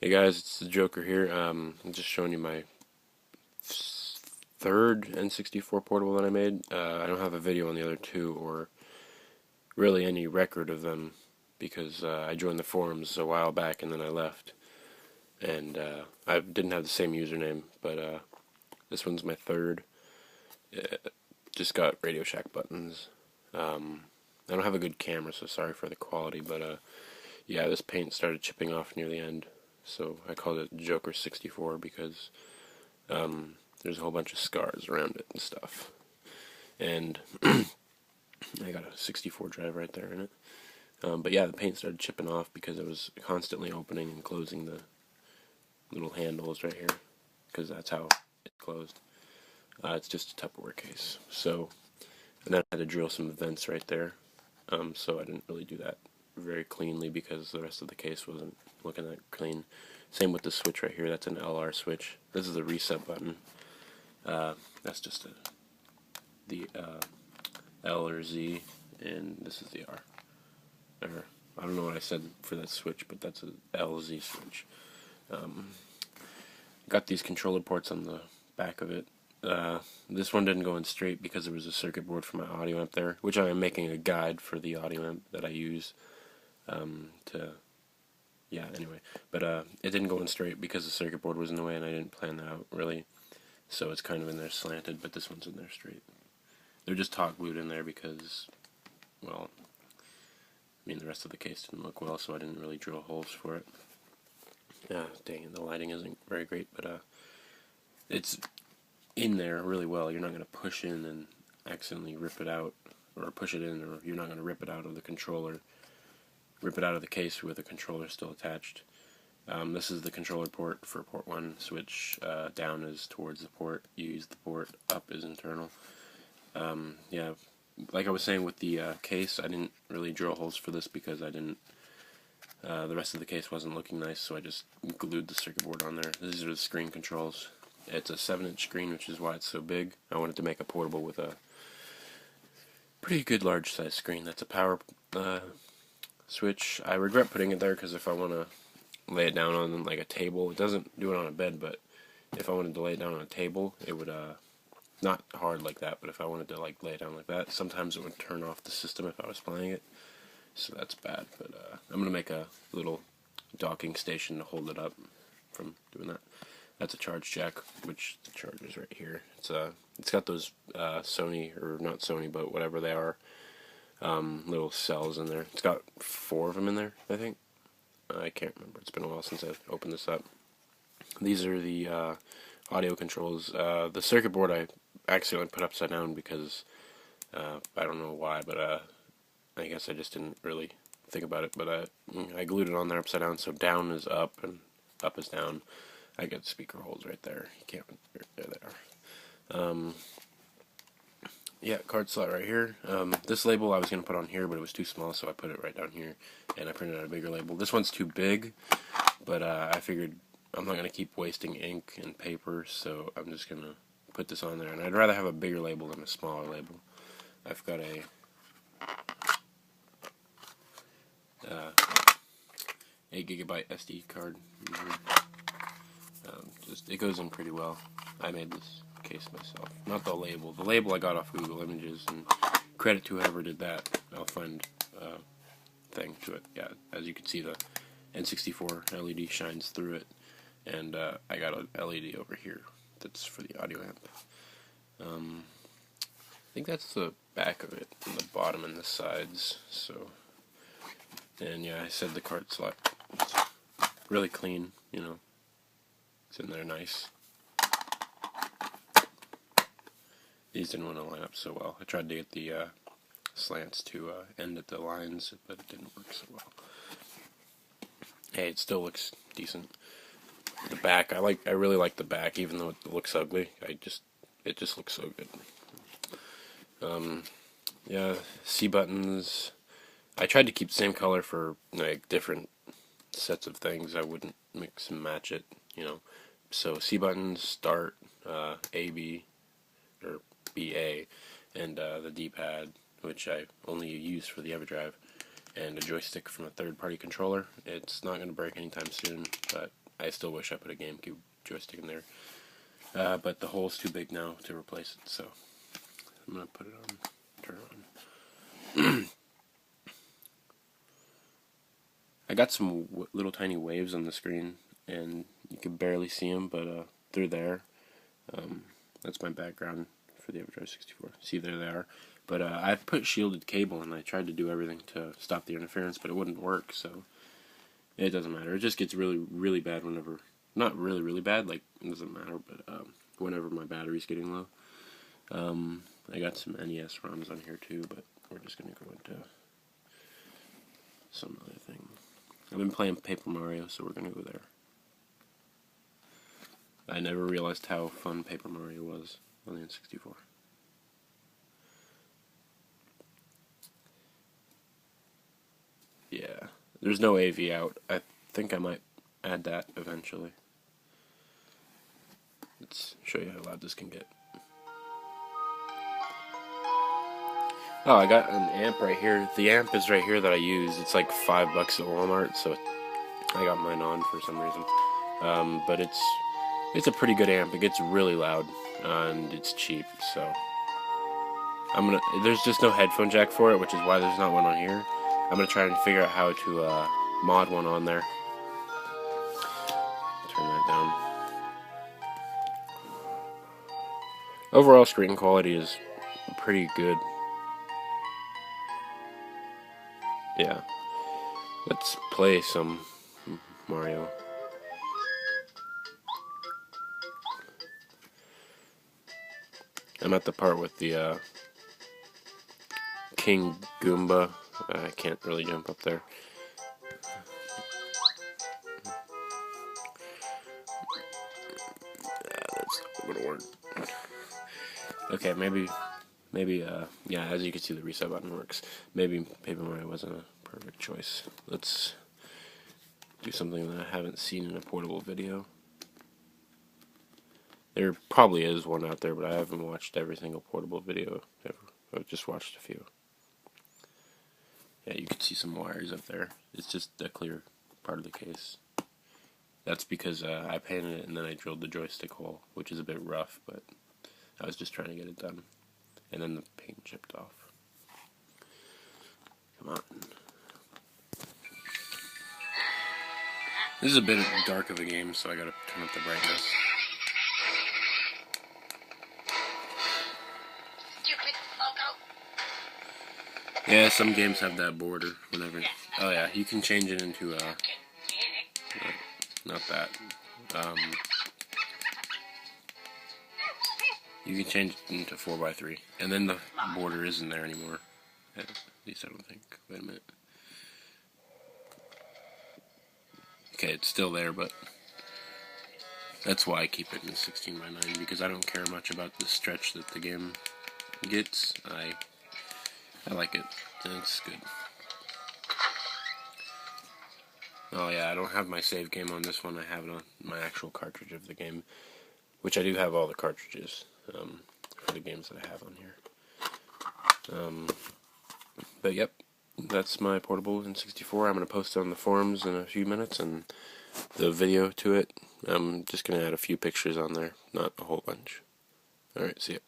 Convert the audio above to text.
Hey guys, it's the Joker here. I'm just showing you my third N64 portable that I made. I don't have a video on the other two or really any record of them because I joined the forums a while back and then I left. And I didn't have the same username, but this one's my third. Just got Radio Shack buttons. I don't have a good camera, so sorry for the quality, but yeah, this paint started chipping off near the end. So I called it Joker64 because there's a whole bunch of scars around it and stuff. And I got a 64 drive right there in it. But yeah, the paint started chipping off because I was constantly opening and closing the little handles right here, because that's how it's closed. It's just a Tupperware case. So, and then I had to drill some vents right there. So I didn't really do that very cleanly because the rest of the case wasn't looking that clean. Same with the switch right here. That's an LR switch. This is the reset button. That's just the L or Z, and this is the R. Or, I don't know what I said for that switch, but that's a LZ switch. Got these controller ports on the back of it. This one didn't go in straight because there was a circuit board for my audio amp there, which I am making a guide for the audio amp that I use yeah, anyway. But it didn't go in straight because the circuit board was in the way and I didn't plan that out, really. So it's kind of in there slanted, but this one's in there straight. They're just hot glued in there because, well, I mean, the rest of the case didn't look well, so I didn't really drill holes for it. Dang it, the lighting isn't very great, but it's in there really well. You're not going to push in and accidentally rip it out, or push it in, or you're not going to rip it out of the controller, rip it out of the case with the controller still attached. This is the controller port for port 1 switch. Down is towards the port. You use the port. Up is internal. Yeah, like I was saying with the case, I didn't really drill holes for this because I didn't. The rest of the case wasn't looking nice, so I just glued the circuit board on there. These are the screen controls. It's a 7-inch screen, which is why it's so big. I wanted to make a portable with a pretty good large size screen. That's a power switch. I regret putting it there because if I want to lay it down on like a table, it doesn't do it on a bed, but if I wanted to lay it down on a table, it would not hard like that, but if I wanted to like lay it down like that, sometimes it would turn off the system if I was playing it, so that's bad. But I'm gonna make a little docking station to hold it up from doing that. That's a charge jack, which the charger's right here. It's got those Sony, or not Sony, but whatever they are, little cells in there. It's got 4 of them in there, I think. I can't remember. It's been a while since I've opened this up. These are the audio controls. The circuit board I accidentally put upside down because I don't know why, but I guess I just didn't really think about it. But I glued it on there upside down, so down is up and up is down. I got speaker holes right there. You can't. There they are. Yeah, card slot right here. This label I was going to put on here, but it was too small, so I put it right down here, and I printed out a bigger label. This one's too big, but I figured I'm not going to keep wasting ink and paper, so I'm just going to put this on there. And I'd rather have a bigger label than a smaller label. I've got a 8GB SD card. It goes in pretty well. I made this case myself. Not the label. The label I got off Google Images, and credit to whoever did that. I'll find a thing to it. Yeah, as you can see, the N64 LED shines through it, and I got an LED over here that's for the audio amp. I think that's the back of it, and the bottom and the sides. So, and yeah, I said the card slot. It's really clean, you know. It's in there nice. These didn't want to line up so well. I tried to get the slants to end at the lines, but it didn't work so well. Hey, it still looks decent. The back, I really like the back, even though it looks ugly. It just looks so good. Yeah, C buttons. I tried to keep the same color for like different sets of things. I wouldn't mix and match it, you know. So C buttons, start, AB, or BA, and the D-pad, which I only use for the EverDrive, and a joystick from a third-party controller. It's not going to break anytime soon, but I still wish I put a GameCube joystick in there. But the hole's too big now to replace it, so I'm going to put it on, turn it on. I got some little tiny waves on the screen, and you can barely see them, but they're there. That's my background for the Joker64. See, there they are. But I put shielded cable, and I tried to do everything to stop the interference, but it wouldn't work, so it doesn't matter. It just gets really, really bad whenever, not really, really bad, like, it doesn't matter, but whenever my battery's getting low. I got some NES ROMs on here too, but we're just going to go into some other thing. I've been playing Paper Mario, so we're going to go there. I never realized how fun Paper Mario was on the N64. Yeah, there's no AV out. I think I might add that eventually. Let's show you how loud this can get. Oh, I got an amp right here. The amp is right here that I use. It's like $5 at Walmart, so I got mine on for some reason. But it's a pretty good amp. It gets really loud, and it's cheap, so there's just no headphone jack for it, which is why there's not one on here. I'm gonna try and figure out how to mod one on there. Turn that down. Overall screen quality is pretty good. Yeah. Let's play some Mario. I'm at the part with the King Goomba. I can't really jump up there. That's not gonna work. Okay, maybe, yeah, as you can see, the reset button works. Maybe Paper Mario wasn't a perfect choice. Let's do something that I haven't seen in a portable video. There probably is one out there, but I haven't watched every single portable video ever. I've just watched a few. Yeah, you can see some wires up there. It's just a clear part of the case. That's because I painted it and then I drilled the joystick hole, which is a bit rough, but I was just trying to get it done. And then the paint chipped off. Come on. This is a bit dark of a game, so I gotta turn up the brightness. Yeah, some games have that border whenever. Oh yeah, you can change it into not that. You can change it into 4x3, and then the border isn't there anymore. At least I don't think. Wait a minute. Okay, it's still there, but that's why I keep it in 16:9, because I don't care much about the stretch that the game gets. I like it. It's good. Oh yeah, I don't have my save game on this one. I have it on my actual cartridge of the game, which I do have all the cartridges for the games that I have on here. But yep, that's my portable N64. I'm going to post it on the forums in a few minutes, and the video to it. I'm just going to add a few pictures on there, not a whole bunch. Alright, see ya.